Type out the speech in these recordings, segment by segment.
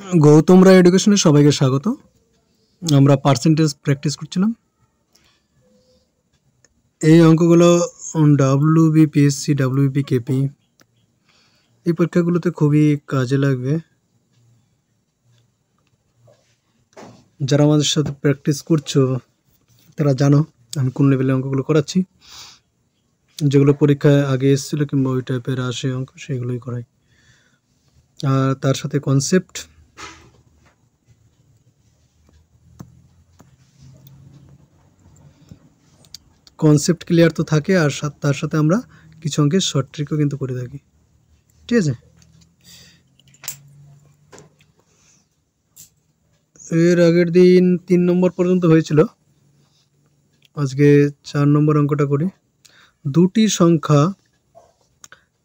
গৌতম রায় এডুকেশনে সবাইকে স্বাগত। আমরা পার্সেন্টেজ প্র্যাকটিস করছিলাম। এই অঙ্কগুলো WBPSC, WBKP এই পরীক্ষাগুলোতে খুবই কাজে লাগবে। যারা আমাদের সাথে প্র্যাকটিস করছো তারা জানো আমি কোন লেভেলে অঙ্কগুলো করাচ্ছি। যেগুলো পরীক্ষায় আগে এসেছিলো কিংবা ওই টাইপের আসে অঙ্ক সেগুলোই করাই। আর তার সাথে কনসেপ্ট ক্লিয়ার তো থাকে, আর তার সাথে আমরা কিছু অঙ্কের শর্ট ট্রিকও কিন্তু করে থাকি। ঠিক আছে, এর আগের দিন 3 নম্বর পর্যন্ত হয়েছিল, আজকে 4 নম্বর অঙ্কটা করি। দুটি সংখ্যা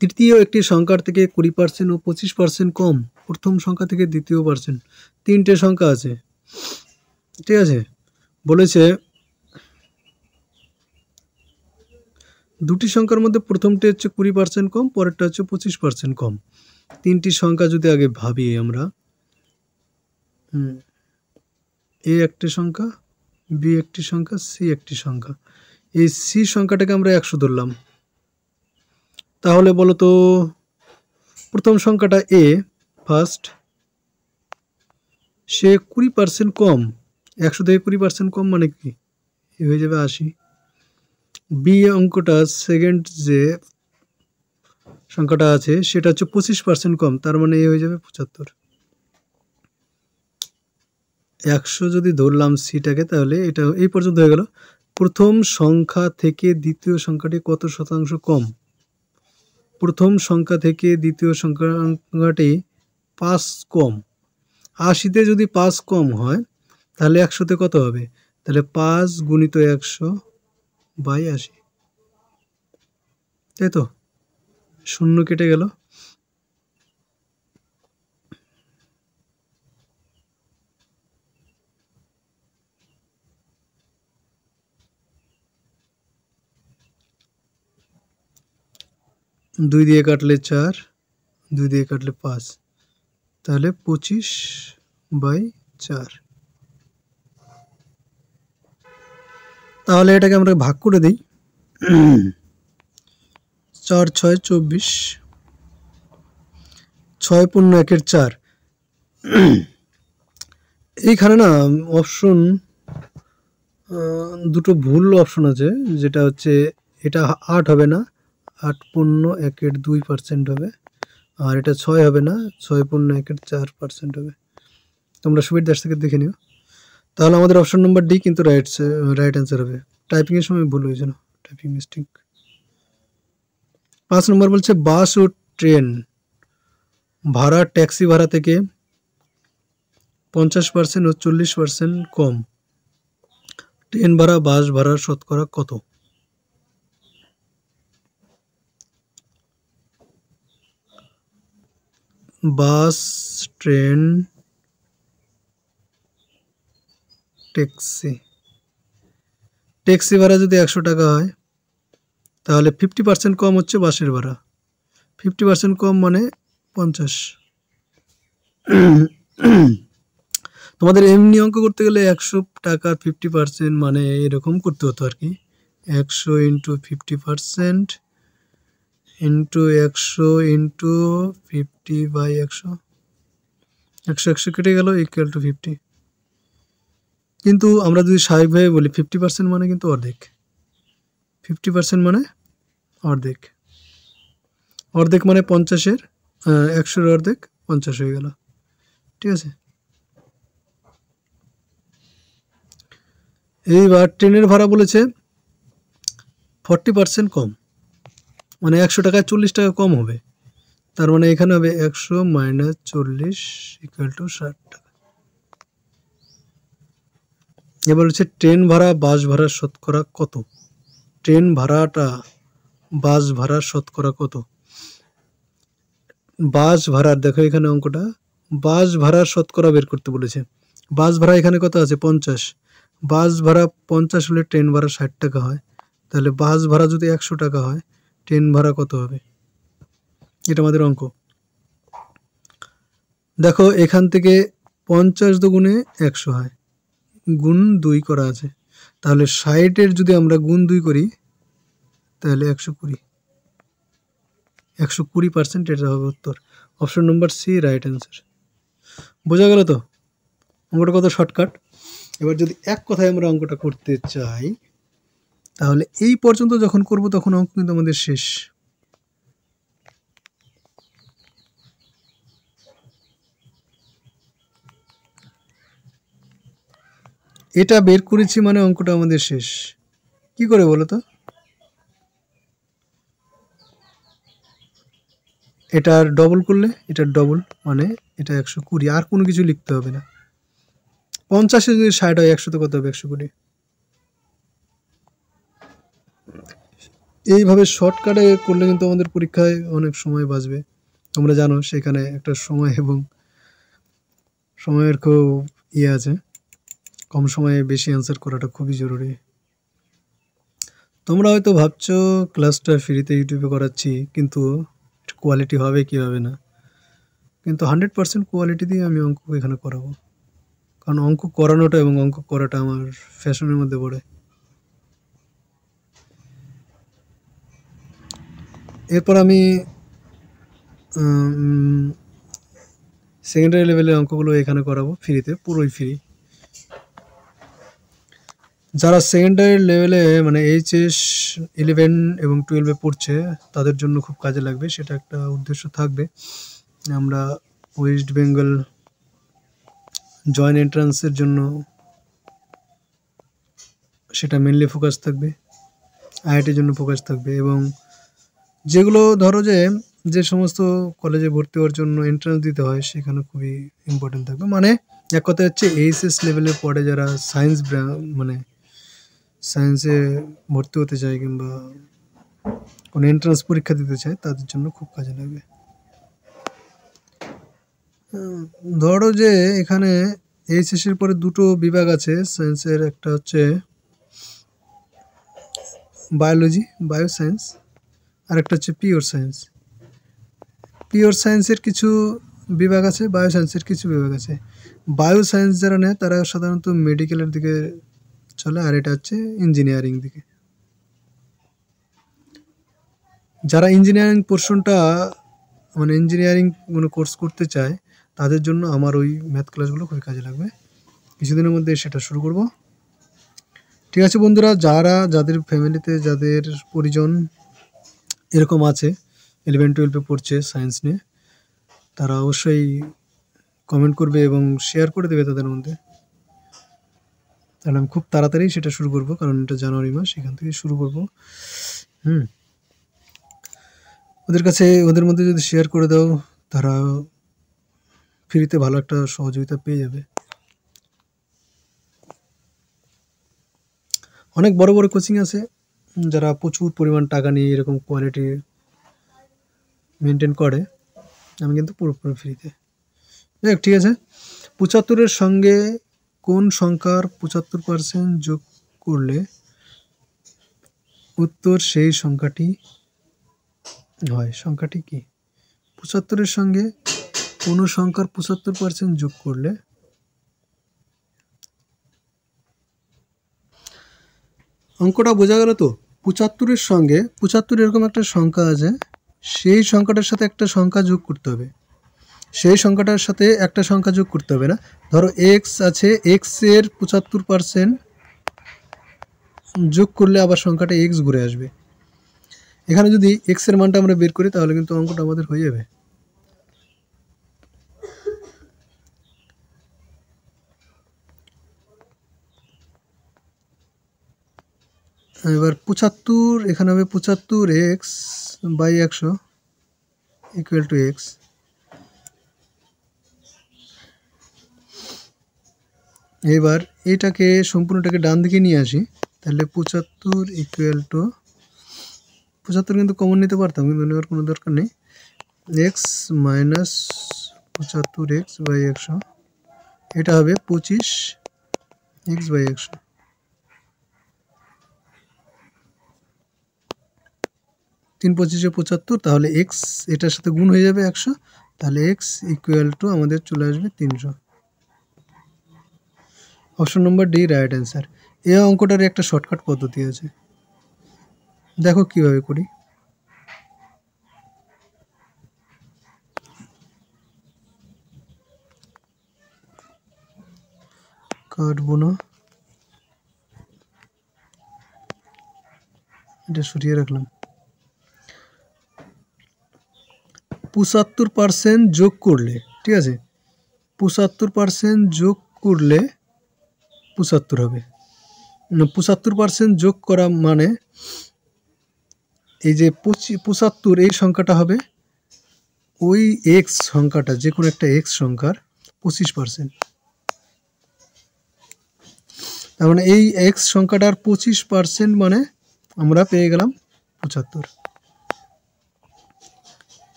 তৃতীয় একটি সংখ্যার থেকে 20% ও 25% কম, প্রথম সংখ্যা থেকে দ্বিতীয় পার্সেন্ট। তিনটে সংখ্যা আছে, ঠিক আছে। বলেছে দুটি সংখ্যার মধ্যে প্রথমটি হচ্ছে 20% কম, পরেরটা হচ্ছে 25% কম। তিনটি সংখ্যা যদি আগে ভাবি আমরা, এ একটি সংখ্যা, বি একটি সংখ্যা, সি একটি সংখ্যা। এই সি সংখ্যাটাকে আমরা 100 ধরলাম। তাহলে বলো তো প্রথম সংখ্যাটা এ ফার্স্ট, সে 20% কম। 100 থেকে 20% কম মানে কি, হয়ে যাবে 80। বি অঙ্কটা সেকেন্ড যে সংখ্যাটা আছে সেটা হচ্ছে 25% কম, তার মানে এ হয়ে যাবে 75। 100 যদি ধরলাম সিটাকে, তাহলে এটা এই পর্যন্ত হয়ে গেল। প্রথম সংখ্যা থেকে দ্বিতীয় সংখ্যাটি কত শতাংশ কম? প্রথম সংখ্যা থেকে দ্বিতীয় সংখ্যাটি 5 কম। 80-তে যদি 5 কম হয় তাহলে 100-তে কত হবে? তাহলে 5 গুণিত 100/80, তাই তো? শূন্য কেটে গেল। দুই দিয়ে কাটলে 4, 2 দিয়ে কাটলে 5, তাহলে 25/4। তাহলে এটাকে আমরা ভাগ করে দিই। 4 6 24, 6 পূর্ণ 1-এর 4। এইখানে না অপশন দুটো ভুল অপশন আছে, যেটা হচ্ছে এটা 8 হবে না, 8 পূর্ণ 1-এর 2% হবে। আর এটা 6 হবে না, 6 পূর্ণ 1-এর 4% হবে। তোমরা সুবির দাস থেকে দেখে নিও। তাহলে আমাদের অপশন নম্বর ডি কিন্তু রাইট অ্যান্সার হবে। টাইপিংয়ের সময় ভুল হয়েছে না, টাইপিং মিস্টেক। 5 নম্বর বলছে বাস ও ট্রেন ভাড়া ট্যাক্সি ভাড়া থেকে 50% ও 40% কম। ট্রেন ভাড়া বাস ভাড়ার শতকরা কত? বাস, ট্রেন, ট্যাক্সি ভাড়া যদি 100 টাকা হয় তাহলে 50% কম হচ্ছে বাসের ভাড়া। 50% কম মানে 50। তোমাদের এমনি অঙ্ক করতে গেলে 100 টাকার 50% মানে এরকম করতে হতো আর কি। 100 × 50% ইন্টু 100 × 50/100, 100 কেটে গেল ইকুয়াল টু 50। কিন্তু আমরা যদি স্বাভাবিকভাবে বলি 50% মানে কিন্তু অর্ধেক। 50% মানে অর্ধেক। অর্ধেক মানে 50-এর 100-এর অর্ধেক 50 হয়ে গেল, ঠিক আছে। এইবার ট্রেনের ভাড়া বলেছে 40% কম, মানে 100 টাকায় 40 টাকা কম হবে। তার মানে এখানে হবে 100 - 40 = 60 টাকা। এবার হচ্ছে ট্রেন ভাড়া বাস ভাড়ার শতকরা কত? ট্রেন ভাড়াটা বাস ভাড়ার শতকরা কত? বাস ভাড়ার, দেখো এখানে অঙ্কটা বাস ভাড়ার শতকরা বের করতে বলেছে। বাস ভাড়া এখানে কত আছে? 50। বাস ভাড়া 50 হলে ট্রেন ভাড়া 60 টাকা হয়। তাহলে বাস ভাড়া যদি 100 টাকা হয়, ট্রেন ভাড়া কত হবে? এটা আমাদের অঙ্ক। দেখো এখান থেকে 50 দুগুণে 100 হয়, গুণ 2 করা আছে, তাহলে 60-এর যদি আমরা গুণ 2 করি তাহলে 120, 120% এটা হবে উত্তর। Option number C right answer. বোঝা গেল তো অঙ্কটা কত শর্টকাট। এবার যদি এক কথায় আমরা অঙ্কটা করতে চাই তাহলে এই পর্যন্ত যখন করব তখন অঙ্ক কিন্তু আমাদের শেষ। এটা বের করেছি মানে অঙ্কটা আমাদের শেষ। কি করে বলো তো? এটার ডবল করলে এটার ডবল মানে এটা 120, আর কোনো কিছু লিখতে হবে না। 50-এ যদি 60 হয় 100 তো কত হবে? 120। এইভাবে শর্টকাটে করলে কিন্তু আমাদের পরীক্ষায় অনেক সময় বাঁচবে। তোমরা জানো সেখানে একটা সময় এবং সময়ের খুব আছে, কম সময়ে বেশি অ্যান্সার করাটা খুবই জরুরি। তোমরা হয়তো ভাবছো ক্লাসটা ফ্রিতে ইউটিউবে করাচ্ছি, কিন্তু কোয়ালিটি হবে কি হবে না, কিন্তু 100% কোয়ালিটি দিয়ে আমি অঙ্ক এখানে করাবো, কারণ অঙ্ক করানোটা এবং অঙ্ক করাটা আমার ফ্যাশনের মধ্যে পড়ে। এরপর আমি সেকেন্ডারি লেভেলের অঙ্কগুলো এখানে করাবো ফ্রিতে, পুরোই ফ্রি। যারা সেকেন্ডারি লেভেলে মানে HS 11 এবং 12-এ পড়ছে তাদের জন্য খুব কাজে লাগবে, সেটা একটা উদ্দেশ্য থাকবে। আমরা ওয়েস্ট বেঙ্গল জয়েন্ট এন্ট্রান্সের জন্য সেটা মেনলি ফোকাস থাকবে, IITর জন্য ফোকাস থাকবে, এবং যেগুলো ধরো যে সমস্ত কলেজে ভর্তি হওয়ার জন্য এন্ট্রান্স দিতে হয় সেখানে খুবই ইম্পর্টেন্ট থাকবে। মানে এক কথায় হচ্ছে HS লেভেলের পরে যারা মানে সায়েন্সে ভর্তি হতে চায় কিংবা কোনো এন্ট্রান্স পরীক্ষা দিতে চায় তাদের জন্য খুব কাজে লাগবে। ধরো যে এখানে HS-এর পরে দুটো বিভাগ আছে সায়েন্সের, একটা হচ্ছে বায়োলজি বায়ো সায়েন্স, আর একটা হচ্ছে পিওর সায়েন্স। পিওর সায়েন্সের কিছু বিভাগ আছে, বায়ো সায়েন্সের কিছু বিভাগ আছে। বায়ো সায়েন্স যারা নেয় তারা সাধারণত মেডিকেলের দিকে চলে, আর এটা হচ্ছে ইঞ্জিনিয়ারিং দিকে। যারা ইঞ্জিনিয়ারিং পোর্শনটা মানে ইঞ্জিনিয়ারিং কোনো কোর্স করতে চায় তাদের জন্য আমার ওই ম্যাথ ক্লাসগুলো খুবই কাজে লাগবে। কিছুদিনের মধ্যে সেটা শুরু করব। ঠিক আছে বন্ধুরা, যাদের ফ্যামিলিতে যাদের পরিজন এরকম আছে 11-12-এ পড়ছে সায়েন্স নিয়ে, তারা অবশ্যই কমেন্ট করবে এবং শেয়ার করে দেবে তাদের মধ্যে, তাহলে আমি খুব তাড়াতাড়ি সেটা শুরু করব, কারণ এটা জানুয়ারি মাস, এখান থেকে শুরু করব। ওদের মধ্যে যদি শেয়ার করে দাও তারা ফ্রিতে ভালো একটা সহযোগিতা পেয়ে যাবে। অনেক বড় বড় কোচিং আছে যারা প্রচুর পরিমাণ টাকা নিয়ে এরকম কোয়ালিটি মেনটেন করে, আমি কিন্তু পুরোপুরি ফ্রিতে। দেখ ঠিক আছে, 75-এর সঙ্গে কোন সংখ্যার 75% যোগ করলে উত্তর সেই সংখ্যাটি হয়? সংখ্যাটি কি? 75-এর সঙ্গে কোনো সংখ্যার 75% যোগ করলে, অঙ্কটা বোঝা গেল তো? 75-এর সঙ্গে 75 এরকম একটা সংখ্যা আছে, সেই সংখ্যাটার সাথে একটা সংখ্যা যোগ করতে হবে, সেই সংখ্যাটার সাথে একটা সংখ্যা যোগ করতে হবে না। ধরো এক্স আছে, এক্সের 75% যোগ করলে আবার সংখ্যাটা এক্স ঘুরে আসবে। এখানে যদি এক্সের মানটা আমরা বের করি তাহলে কিন্তু অঙ্কটা আমাদের হয়ে যাবে। এবার 75 এখানে হবে 75x/100 ইকুয়াল টু এক্স। এবার এটাকে সম্পূর্ণটাকে ডান দিকে নিয়ে আসি, তাহলে 75 ইকুয়াল টু 75 কিন্তু কমন নিতে পারতাম, কিন্তু নেওয়ার কোনো দরকার নেই। x মাইনাস 75x/100, এটা হবে 25x/100। 3 25 75, তাহলে এক্স এটার সাথে গুণ হয়ে যাবে 100, তাহলে এক্স ইকুয়াল টু আমাদের চলে আসবে 300। Option number D right answer. এই অঙ্কটার একটা শর্টকাট পদ্ধতি আছে, দেখো কিভাবে করি। কাটবো না, এটা সরিয়ে রাখলাম। 75% যোগ করলে, ঠিক আছে, 75% যোগ করলে 75 হবে। 75% যোগ করা মানে এই যে 75 এই সংখ্যাটা হবে ওই এক্স সংখ্যাটা, যে কোনো একটা এক্স সংখ্যার 25%। তার মানে এই এক্স সংখ্যাটার 25% মানে আমরা পেয়ে গেলাম 75।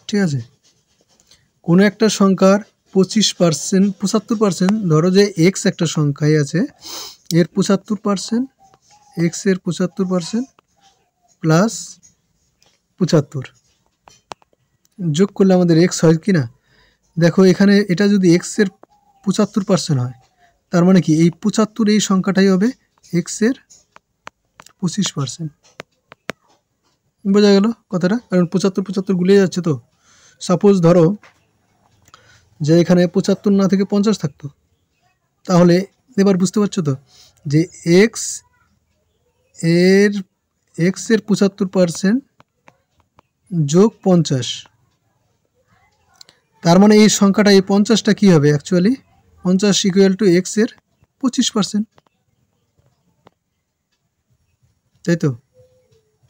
ঠিক আছে, কোনো একটা সংখ্যার 25%, 75%, ধরো যে এক্স একটা সংখ্যায় আছে, এর 75%, এক্স এর 75% প্লাস 75 যোগ করলে আমাদের এক্স হয় কি না। দেখো এখানে এটা যদি এক্স এর 75% হয়, তার মানে কি এই 75 এই সংখ্যাটাই হবে এক্স এর 25%। বোঝা গেল কথাটা? কারণ 75 গুলিয়ে যাচ্ছে। তো সাপোজ ধরো যে এখানে 75 না থেকে 50 থাকতো, তাহলে এবার বুঝতে পারছো তো যে এক্স এর 75% যোগ 50, তার মানে এই সংখ্যাটা, এই 50টা কী হবে অ্যাকচুয়ালি 50 ইকুয়াল টু এক্স এর 25%, তাই তো?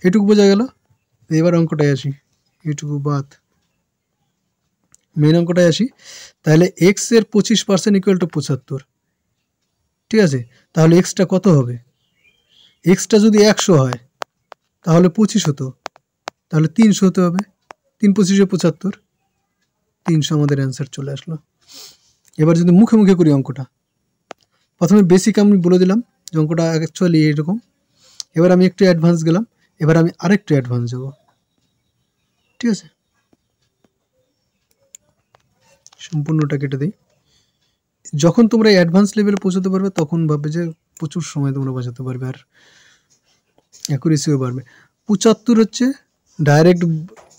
এটুকু বোঝা গেল। এবার অঙ্কটায় আসি, এটুকু বাদ, মেন অঙ্কটায় আসি। তাহলে এক্স এর 25% ইকুয়াল টু 75, ঠিক আছে। তাহলে এক্সটা কত হবে? এক্সটা যদি 100 হয় তাহলে 25 হতো, তাহলে 300 হতে হবে। 3 25 75, 300 আমাদের অ্যান্সার চলে আসলো। এবার যদি মুখে মুখে করি অঙ্কটা, প্রথমে বেসিক আমি বলে দিলাম যে অঙ্কটা অ্যাকচুয়ালি এইরকম। এবার আমি একটু অ্যাডভান্স গেলাম, এবার আমি আরেকটু অ্যাডভান্স যাব, ঠিক আছে। সম্পূর্ণটা কেটে দিই। যখন তোমরা অ্যাডভান্স লেভেলে পৌঁছাতে পারবে তখন ভাববে যে প্রচুর সময় তোমরা বাঁচাতে পারবে আর অ্যাকুরেসিও বাড়বে। 75 হচ্ছে ডাইরেক্ট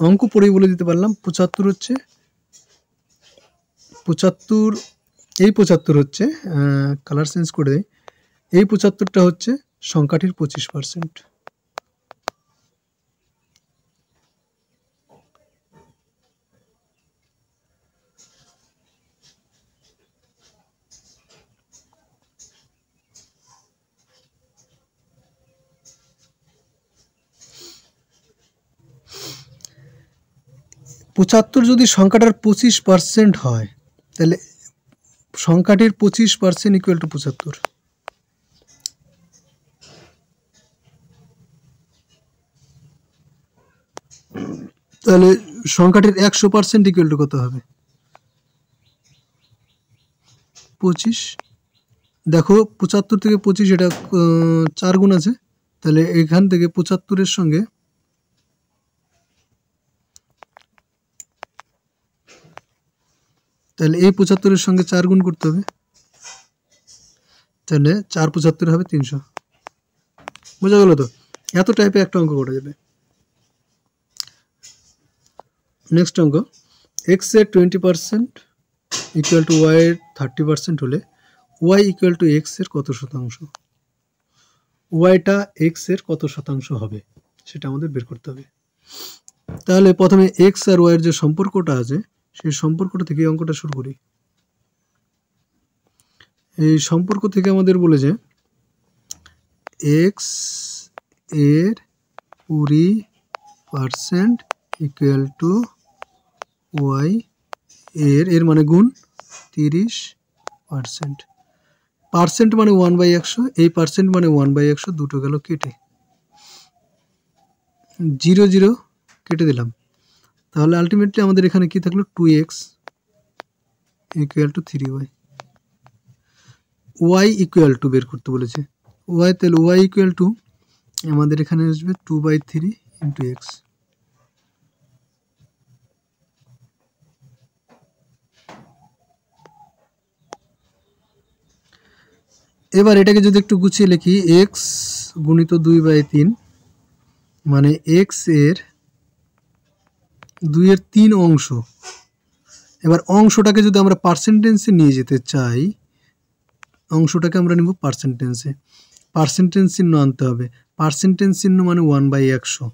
অঙ্ক পড়েই বলে দিতে পারলাম। 75 হচ্ছে 75, এই 75 হচ্ছে কালার চেঞ্জ করে দেয়, এই 75টা হচ্ছে সংখ্যাটির 25%। পঁচাত্তর যদি সংখ্যাটার 25% হয়, তাহলে সংখ্যাটির 25% ইকুয়াল টু 75। তাহলে সংখ্যাটির 100% ইকুয়াল টু কত হবে? 25। দেখো 75 থেকে 25 এটা 4 গুণ আছে, তাহলে এখান থেকে 75-এর সঙ্গে তাহলে এই 75-এর সঙ্গে 4 গুণ করতে হবে, তাহলে 4 75 হবে 300। বোঝা গেল তো? এত টাইপে একটা অঙ্ক করা যাবে। নেক্সট অঙ্ক, এক্স এর 20% ইকুয়াল টু ওয়াই এর 30% হলে ওয়াই ইকুয়াল টু এক্স এর কত শতাংশ? ওয়াইটা এক্স এর কত শতাংশ হবে সেটা আমাদের বের করতে হবে। তাহলে প্রথমে এক্স আর ওয়াই এর যে সম্পর্কটা আছে সেই সম্পর্কটা থেকে অঙ্কটা শুরু করি। এই সম্পর্ক থেকে আমাদের বলেছে এক্স এর 20% ইকুয়াল টু ওয়াই এর মানে গুণ 30%। পার্সেন্ট মানে 1/100, এই পার্সেন্ট মানে 1/100, দুটো গেল কেটে, 0 0 কেটে দিলাম। তাহলে আলটিমেটলি আমাদের এখানে কি থাকলো? 2x equal to 3y। Y equal to বের করতে বলেছে, ওয়াই, তাহলে ওয়াই ইকুয়াল টু আমাদের এখানে আসবে 2/3 ইন্টু এক্স। এবার এটাকে যদি একটু গুছিয়ে লিখি, এক্স গুণিত 2/3 মানে এক্স এর 2/3 অংশ। এবার অংশটাকে যদি আমরা পার্সেন্টেজে নিয়ে যেতে চাই, অংশটাকে আমরা নিব পার্সেন্টেজে। পার্সেন্টেজ চিহ্ন আনতে হবে। পার্সেন্টেজ চিহ্ন মানে 1/100,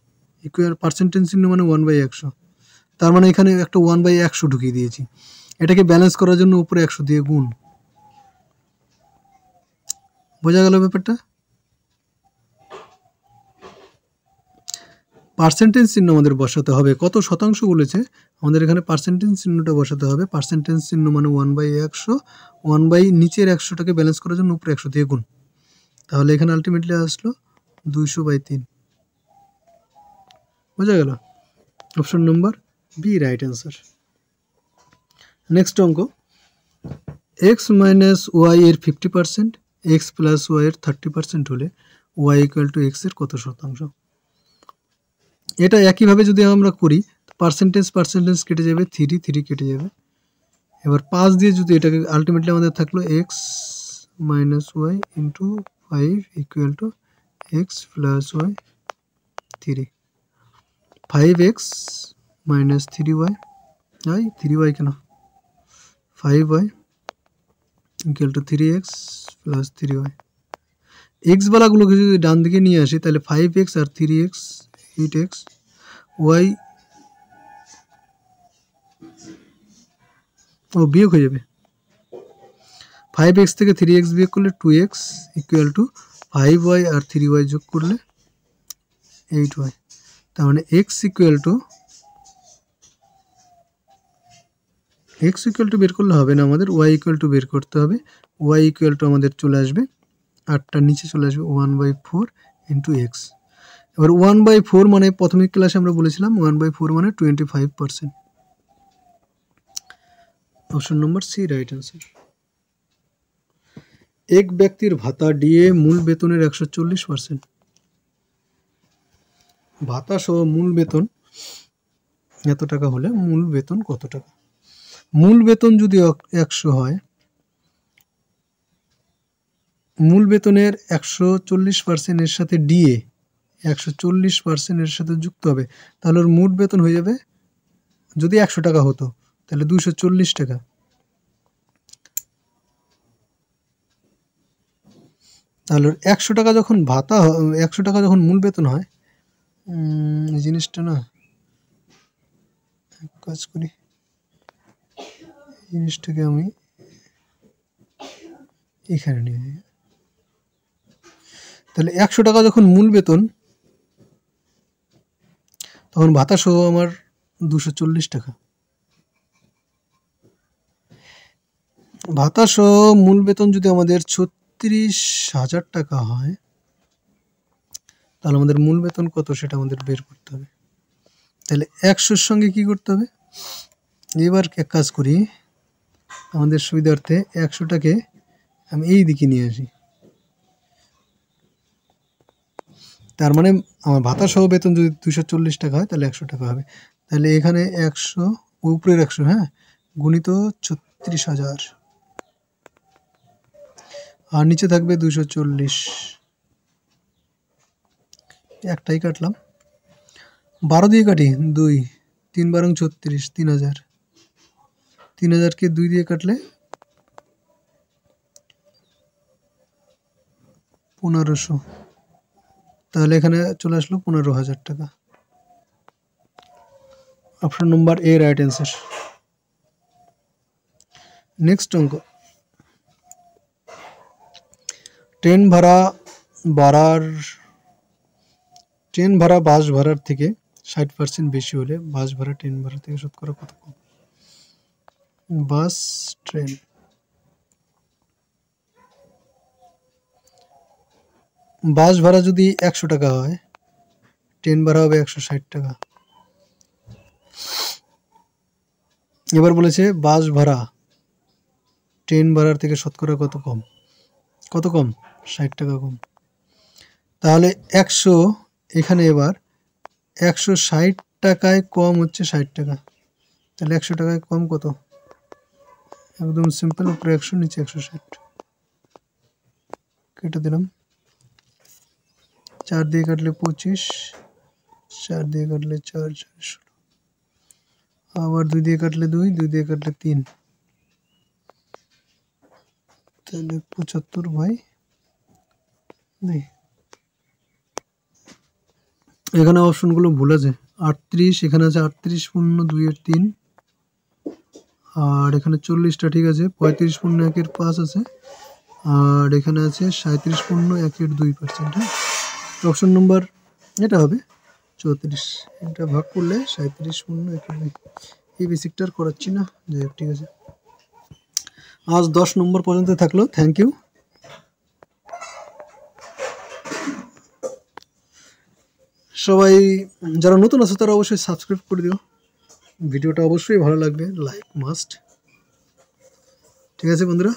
ইকুয়াল পার্সেন্টেজ চিহ্ন মানে 1/100। তার মানে এখানে একটা 1/100 ঢুকিয়ে দিয়েছি। এটাকে ব্যালেন্স করার জন্য উপরে 100 দিয়ে গুণ। বোঝা গেল ব্যাপারটা? পার্সেন্টেজ চিহ্ন আমাদের বসাতে হবে। কত শতাংশ বলেছে, আমাদের এখানে পার্সেন্টেজ চিহ্নটা বসাতে হবে। পার্সেন্টেজ চিহ্ন মানে 1/100, 1 নিচের 100টাকে ব্যালেন্স করার জন্য উপরে 100 দিয়ে গুণ। তাহলে এখানে আলটিমেটলি আসলো 200/3। বোঝা গেল? Option number B right answer. Next অঙ্ক, এক্স মাইনাস ওয়াই এর 50%, এক্স প্লাস ওয়াই এর 30% হলে ওয়াই ইকুয়াল টু এক্স এর কত শতাংশ? এটা একইভাবে যদি আমরা করি, পার্সেন্টেজ কেটে যাবে, 3 কেটে যাবে। এবার 5 দিয়ে যদি এটাকে আলটিমেটলি আমাদের থাকলো x minus y into 5 equal to x plus y 3। 5x minus 3y, 3y কেন, 5y equal to 3x plus 3y। X বালাগুলোকে যদি ডান দিকে নিয়ে আসি, তাহলে 5x আর 3x 8x, y বিয়োগ হয়ে যাবে। 5x থেকে 3x বিয়োগ করলে 2x ইকুয়াল টু 5y আর 3y যোগ করলে 8y। তার মানে x ইকুয়াল টু বের করলে হবে না, আমাদের y ইকুয়াল টু বের করতে হবে। y ইকুয়াল টু আমাদের চলে আসবে, 8টার নিচে চলে আসবে 1/4 ইন্টু এক্স। এবার 1/4 মানে প্রাথমিক ক্লাসে আমরা বলেছিলাম 1/4 মানে 25%। Option number C right answer. এক ব্যক্তির ভাতা ডিএ মূল বেতনের 140%। ভাতা সহ মূল বেতন এত টাকা হলে মূল বেতন কত টাকা? মূল বেতন যদি 100 হয়, মূল বেতনের 140% এর সাথে ডিএ 140% এর সাথে যুক্ত হবে, তাহলে ওর মোট বেতন হয়ে যাবে, যদি 100 টাকা হতো তাহলে 240 টাকা। তাহলে 100 টাকা যখন ভাতা, 100 টাকা যখন মূল বেতন হয়, জিনিসটা না, কাজ করি, জিনিসটাকে আমি এখানে নিয়ে যাই। তাহলে 100 টাকা যখন মূল বেতন, তখন ভাতা সহ আমার 240 টাকা। ভাতা সহ মূল বেতন যদি আমাদের 36,000 টাকা হয়, তাহলে আমাদের মূল বেতন কত সেটা আমাদের বের করতে হবে। তাহলে 100-র সঙ্গে কি করতে হবে, এবার এক কাজ করি, আমাদের সুবিধার্থে 100টাকে আমি এই দিকে নিয়ে আসি। তার মানে আমার ভাতা সহ বেতন যদি 240 টাকা হয়, তাহলে 100 টাকা হবে। তাহলে এখানে 100 উপরের 100, হ্যাঁ, গুণিত 36,000 আর নিচে থাকবে 240। একটাই কাটলাম, 12 দিয়ে কাটি, 2, 3 বারং 36, 3000। 3000কে 2 দিয়ে কাটলে 1500। তাহলে এখানে চলে আসলো 15,000 টাকা। অপশন নম্বর এ রাইট অ্যান্সার। নেক্সট অঙ্ক, ট্রেন ভাড়া বাস ভাড়ার থেকে 60% বেশি হলে বাস ভাড়া ট্রেন ভাড়া থেকে শতকরা কত কম? বাস ট্রেন, বাস ভাড়া যদি 100 টাকা হয়, ট্রেন ভাড়া হবে 160 টাকা। এবার বলেছে বাস ভাড়া ট্রেন ভাড়ার থেকে শতকরা কত কম? কত কম? 60 টাকা কম। তাহলে 100, এখানে এবার 160 টাকায় কম হচ্ছে 60 টাকা। তাহলে 100 টাকায় কম কত? একদম সিম্পল, উপরে 100 নিচে 160। কেটে দিলাম। 4 দিয়ে কাটলে 25, 4 দিয়ে কাটলে 4, 4 16, আবার 2 দিয়ে কাটলে 2, 2 দিয়ে কাটলে 3, তাহলে 75/2। এখানে অপশনগুলো ভুল আছে। 38 এখানে আছে 38 পূর্ণ 2 এর 3, আর এখানে 40টা ঠিক আছে। 35 পূর্ণ 1 এর 5 আছে, আর এখানে আছে 37 পূর্ণ 1 এর 2%। হ্যাঁ, অপশন নম্বর এটা হবে 34। এটা ভাগ করলে 37 পূর্ণ 1 এর 2। এই বেসিকটা আর করাচ্ছি না, যাই হোক ঠিক আছে। আজ 10 নম্বর পর্যন্ত থাকলো। Thank you. সবাই যারা নতুন আছে তারা অবশ্যই সাবস্ক্রাইব করে দিও। ভিডিওটা অবশ্যই ভালো লাগবে, লাইক মাস্ট। ঠিক আছে বন্ধুরা।